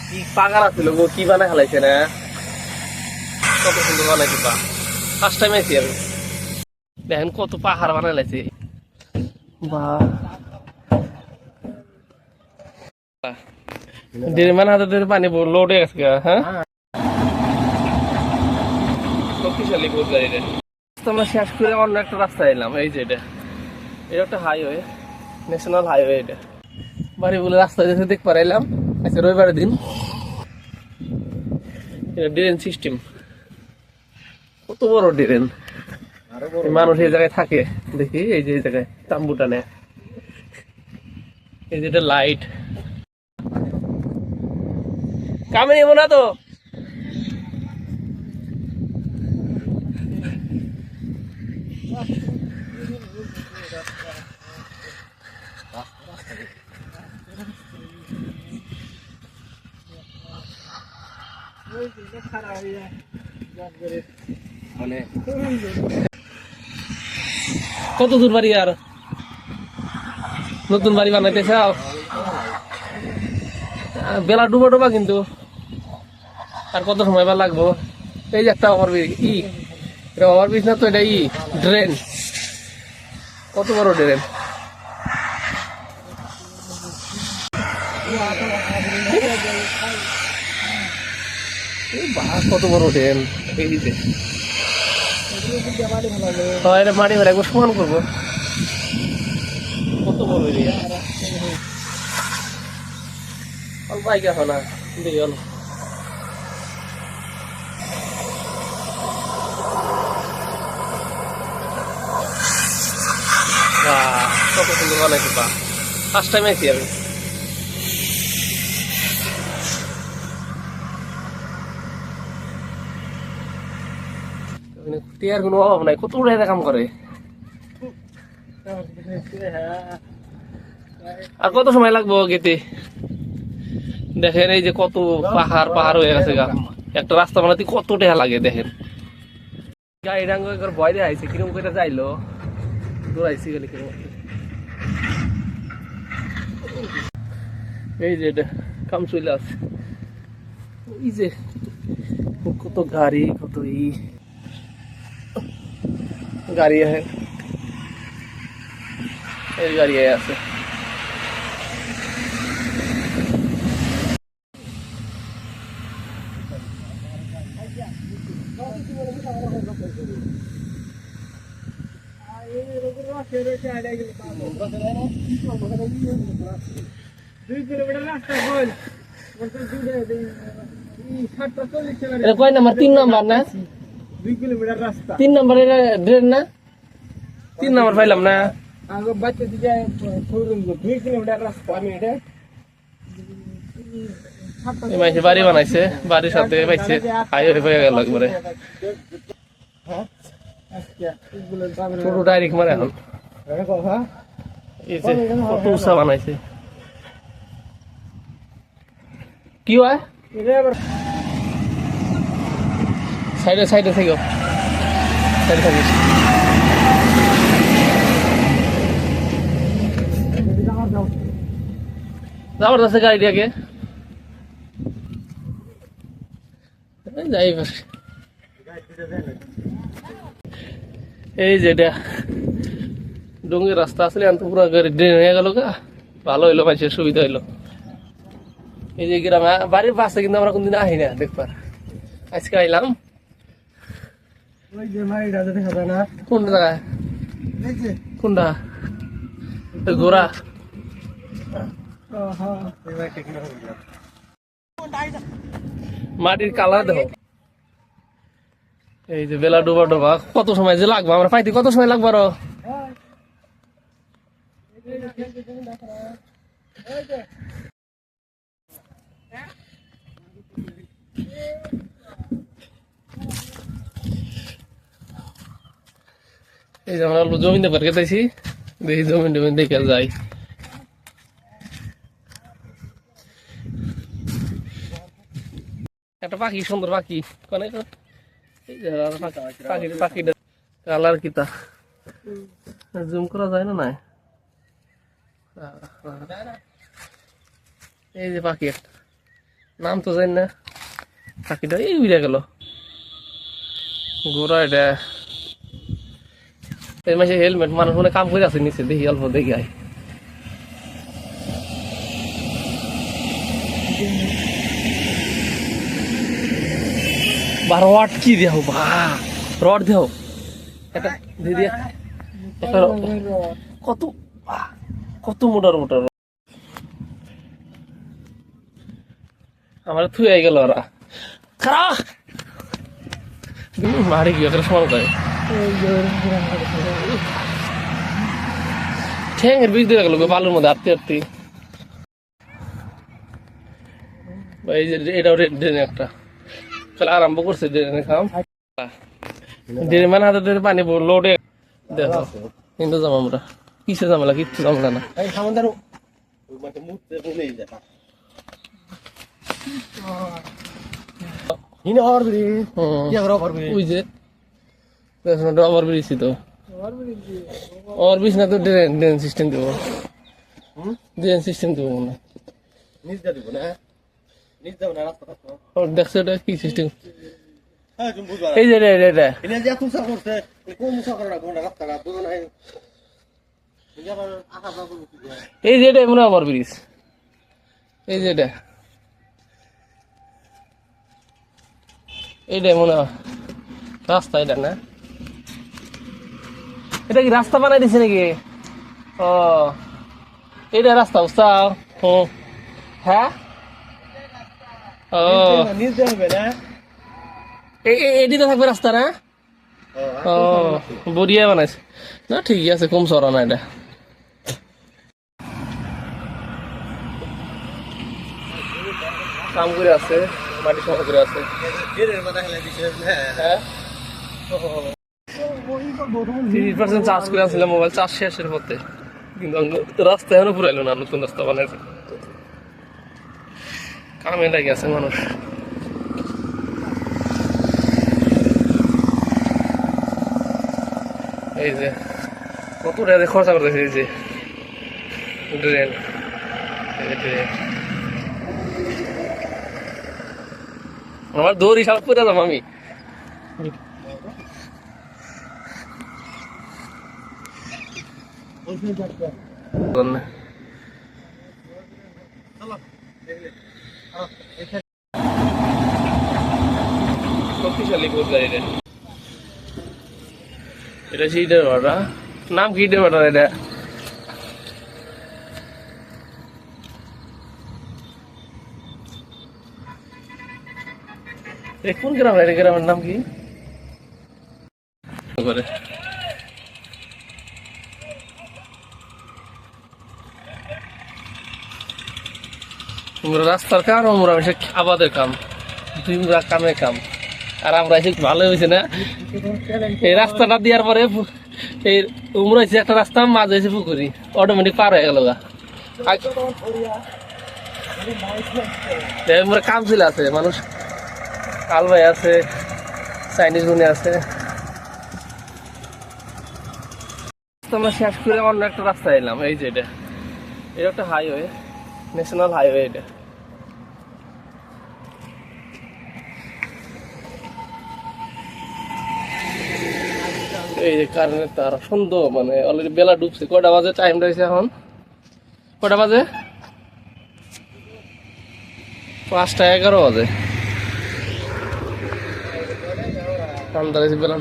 কি পাকার আছিল গো, কি বানায় খেলাইছে না, কত সুন্দর বানাইছে পা। ফার্স্ট টাইম আইছি আমি, দেখেন কত পাহাড় বানাই লাইছে। বাহ, দেড় হাতে ধরে পানি লোড হয়ে গেছে। হ্যাঁ, শক্তিশালী বহুত গাড়িটা। আমরা শেষ করে অন্য একটা রাস্তায় এলাম। এই যে এটা একটা হাইওয়ে, ন্যাশনাল হাইওয়ে। এটা বাড়ি বলে রাস্তা যেতে দেখ পারাইলাম। আচ্ছা, রবিবারের দিন এটা ড্রেন সিস্টেম। কত বড় ড্রেন, মানুষ এই জায়গায় থাকে। দেখি এই যে এই জায়গায় তাম্বু টানে, এই যে এটা লাইট। কামে নেবো না তো, কত দূর বাড়ি? আর নতুন বাড়ি বানাইতে চাও? বেলা ডুবা ডুবা কিন্তু, আর কত সময় বা লাগবো? এই যে একটা ওভারব্রিজ, এটা ওভারব্রিজ না তো, এটা ড্রেন। কত বড় ড্রেন, কত বড় ড্রেন। এই যে মাটি ভরে একবার সমান করবো। কত বড় এরিয়া, অল্প আগে হয় না দেখি অল্প। কত সুন্দর বানাইছে পা। ফার্স্ট টাইম আইছি আমি। টিয়ার কোনো অভাব নাই, কত উড়ে কাম করে। আর কত সময় লাগবো গেতে? দেখেন এই যে কত পাহাড় পাহাড় হয়ে গেছে গা। একটা রাস্তা বানাতে কত টাকা লাগে দেখেন। গাড়ি ডাঙ্গ একবার ভয় দিয়ে আইছে, কিরম করে যাইলো, দৌড়াইছি গেলে কিরম। এই যে এটা কাম চলে আছে। এই যে কত গাড়ি, কত গাড়ি আছে, এই গাড়ি আছে। কয় নাম্বার? 3 নাম্বার না? 2 কিলোমিটার রাস্তা। 3 নাম্বার ড্রেন না? 3 নাম্বার পাইলাম না। বাড়ি বানাইছে, বাড়ির সাথে পাইছে হাইওয়ে হয়ে গেল একবারে। ছোট ডাইরেক্ট মানে এখন এই যে কত উঁচা বানাইছে। কি হয় সাইডে সাইডে থেকে সাইডে থাকিস। যাবার আছে গাড়িটাকে যাই। এই যেটা ডুঙ্গির রাস্তা আসলে এত পুরো গাড়ি ড্রেন হয়ে গেল গা, ভালো হইলো, মানুষের সুবিধা হইলো। এই যে গ্রামে বাড়ির পাশে কিন্তু আমরা কোনদিন আহি না দেখবার, আজকে আইলাম। কোন জায়গায়? কোনটা? ঘোড়া মাটির কালার দেখো। এই যে বেলা ডোবা ডোবা, কত সময় যে লাগবে আমরা পাইতে, কত সময় লাগবে আরো? এই যে আমরা জমিন দেখবার গেছি, দেখি জমিন টমিন দেখে যাই। একটা পাখি, সুন্দর পাখি, পাখিটা কালার কিতা জুম করা যায় না? নাই, এই যে পাখি একটা নাম তো জানি না পাখিটা এই উড়ে গেল গোড়া এটা এই মাসে হেলমেট মানুষ মনে কাম করে আছে নিচে দেখি অল্প দেখি আয় রড কি দেও বা রড দেও এটা দিয়ে দিয়া কত কত মোটার মোটার আমার থুই আই গেল ওরা খারাপ মারি গিয়ে সমান করে ঠ্যাঙের বীজ দিয়ে গেল বালুর মধ্যে আটতে আটতে এই যে এটাও ড্রেন একটা তাহলে আরম্ভ করছে ড্রেনে খাম ড্রেন মানে হাতে পানি লোডে দেখো কিন্তু যাবো আমরা কিসে ঝামেলা কিচ্ছু ঝামেলা না ড্রেন সিস্টেম দেবো ড্রেন সিস্টেম দেবো না দেখছো এটা কি সিস্টেম এই যে এটা এই যে এটা মনে হয় আমার ব্রিজ এই যে এটা এইটাই মনে হয় রাস্তা এটা না এটা কি রাস্তা বানাই দিছে নাকি ও এইটা রাস্তা বুঝছাও হ্যাঁ ও এটি তো থাকবে রাস্তা না ও বড়িয়া বানাইছে না ঠিকই আছে কম সরা না এটা কাম করে আছে মাটি সফা করে আছে হ্যাঁ 30% চার্জ করে আসলে মোবাইল চার্জ শেষের পথে কিন্তু রাস্তা এখনো পুরাইলো না নতুন রাস্তা বানাইছে কামে লাগে আছে মানুষ এই যে কত টাকা খরচা করতেছে এই যে ড্রেন আমার দৌড় হিসাব করে যাবো আমি শক্তিশালী গাড়িটা এটা ইটের ভাড়া নাম কি ইটের ভাড়া এটা কোন গ্রাম এটা গ্রামের নাম কি রাস্তার কাম আমরা আবাদের কাম দুই কামের কাম আর আমরা এসে ভালো হয়েছে না এই রাস্তাটা দেওয়ার পরে এই উমরা হয়েছে একটা রাস্তা মাঝে এসে পুকুরি অটোমেটিক পার হয়ে গেল কাম ছিল আছে মানুষ কাল ভাই আছে চাইনিজ গুনে আছে আমরা শেষ করে অন্য একটা রাস্তা এলাম এই যে এটা একটা হাইওয়ে ন্যাশনাল হাইওয়ে এটা এই যে কারেন্টের তার সুন্দর মানে অলরেডি বেলা ডুবছে কটা বাজে টাইম রয়েছে এখন কটা বাজে 5টা 11 বাজে ঠান্ডা রয়েছে বেলা